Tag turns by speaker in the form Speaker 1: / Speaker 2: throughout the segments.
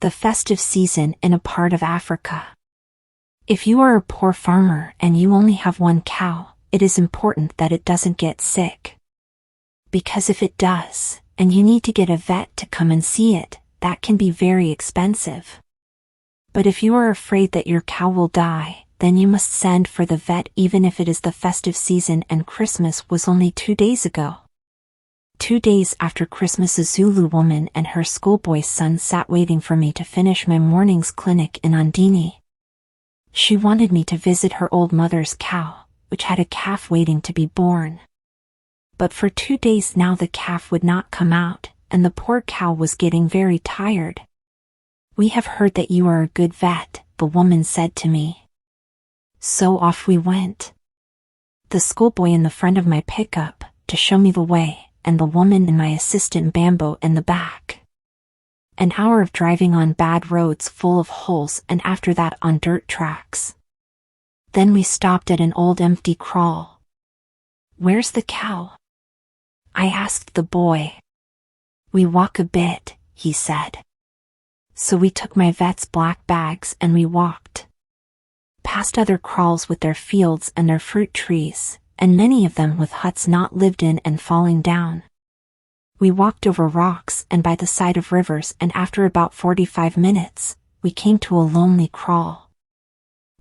Speaker 1: the festive season in a part of Africa. If you are a poor farmer and you only have one cow, it is important that it doesn't get sick. Because if it does, and you need to get a vet to come and see it, that can be very expensive. But if you are afraid that your cow will die, then you must send for the vet even if it is the festive season and Christmas was only 2 days ago. 2 days after Christmas, a Zulu woman and her schoolboy son sat waiting for me to finish my morning's clinic in Ondini. She wanted me to visit her old mother's cow, which had a calf waiting to be born. But for 2 days now the calf would not come out, and the poor cow was getting very tired. "We have heard that you are a good vet," the woman said to me. So off we went. The schoolboy in the front of my pickup, to show me the way, and the woman and my assistant Bambo in the back. An hour of driving on bad roads full of holes and after that on dirt tracks. Then we stopped at an old empty kraal. "Where's the cow?" I asked the boy. "We walk a bit," he said. So we took my vet's black bags and we walked. Past other kraals with their fields and their fruit trees, and many of them with huts not lived in and falling down. We walked over rocks and by the side of rivers, and after about 45 minutes, we came to a lonely kraal.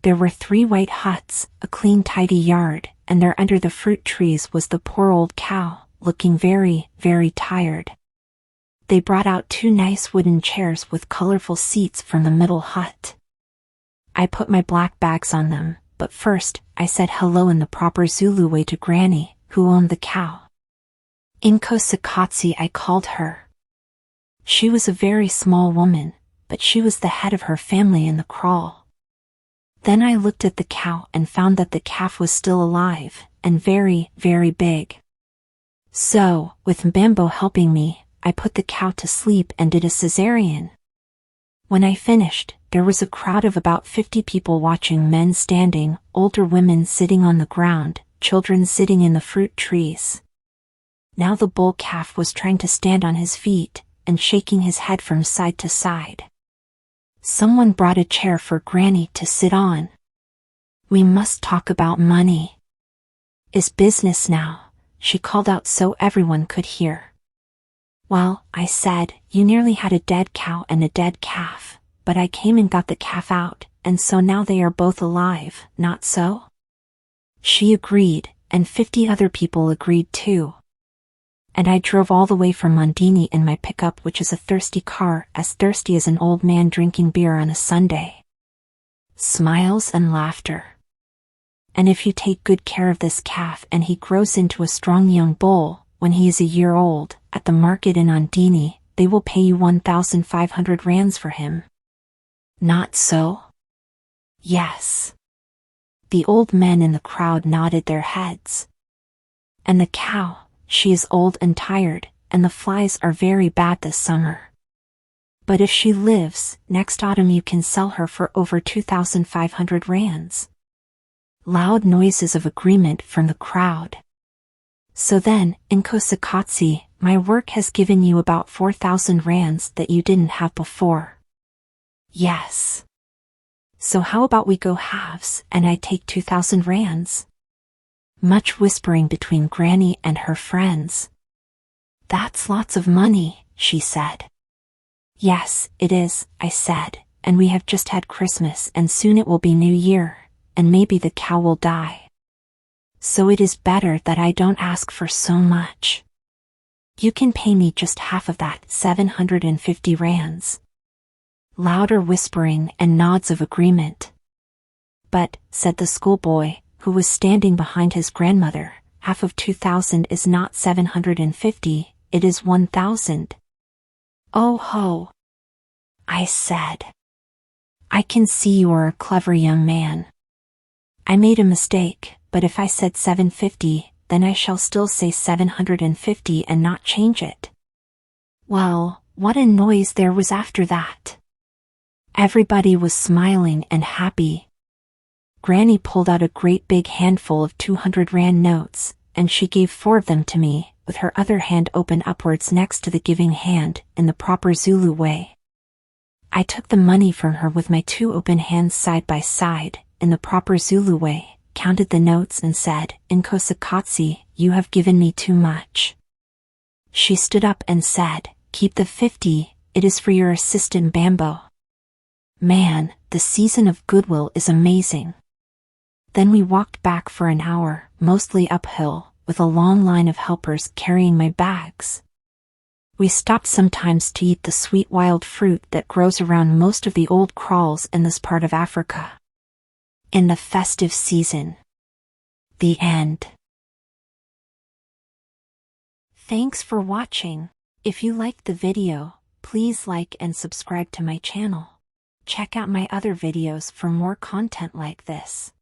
Speaker 1: There were 3 white huts, a clean tidy yard, and there under the fruit trees was the poor old cow, looking very, very tired. They brought out 2 nice wooden chairs with colorful seats from the middle hut. I put my black bags on them, but first, I said hello in the proper Zulu way to Granny, who owned the cow. Inkosikatsi, I called her. She was a very small woman, but she was the head of her family in the kraal. Then I looked at the cow and found that the calf was still alive, and very, very big. So, with Bambo helping me, I put the cow to sleep and did a cesarean. When I finished, there was a crowd of about 50 people watching, men standing, older women sitting on the ground, children sitting in the fruit trees. Now the bull calf was trying to stand on his feet, and shaking his head from side to side. Someone brought a chair for Granny to sit on. "We must talk about money. Is business now," she called out so everyone could hear. "Well," I said, "you nearly had a dead cow and a dead calf, but I came and got the calf out, and so now they are both alive, not so?" She agreed, and 50 other people agreed too. And I drove all the way from Mondini in my pickup, which is a thirsty car, as thirsty as an old man drinking beer on a Sunday. Smiles and laughter. And if you take good care of this calf and he grows into a strong young bull, when he is a year old, at the market in Ondini, they will pay you 1,500 rands for him. Not so? Yes. The old men in the crowd nodded their heads. And the cow, she is old and tired, and the flies are very bad this summer. But if she lives, next autumn you can sell her for over 2,500 rands. Loud noises of agreement from the crowd. So then, Inkosikatsi, my work has given you about 4,000 rands that you didn't have before. Yes. So how about we go halves, and I take 2,000 rands? Much whispering between Granny and her friends. "That's lots of money," she said. "Yes, it is," I said, "and we have just had Christmas and soon it will be New Year, and maybe the cow will die. So it is better that I don't ask for so much. You can pay me just half of that, 750 rands. Louder whispering and nods of agreement. "But," said the schoolboy, who was standing behind his grandmother, "half of 2,000 is not 750, it is 1,000. "Oh ho!" I said. "I can see you are a clever young man. I made a mistake, but if I said 750, then I shall still say 750 and not change it." Well, what a noise there was after that. Everybody was smiling and happy. Granny pulled out a great big handful of 200 rand notes, and she gave 4 of them to me, with her other hand open upwards next to the giving hand, in the proper Zulu way. I took the money from her with my two open hands side by side, in the proper Zulu way, counted the notes and said, "Nkosikazi, you have given me too much." She stood up and said, "Keep the 50, it is for your assistant Bambo." Man, the season of goodwill is amazing. Then we walked back for an hour, mostly uphill, with a long line of helpers carrying my bags. We stopped sometimes to eat the sweet wild fruit that grows around most of the old kraals in this part of Africa. In the festive season. The end. Thanks for watching. If you liked the video, please like and subscribe to my channel. Check out my other videos for more content like this.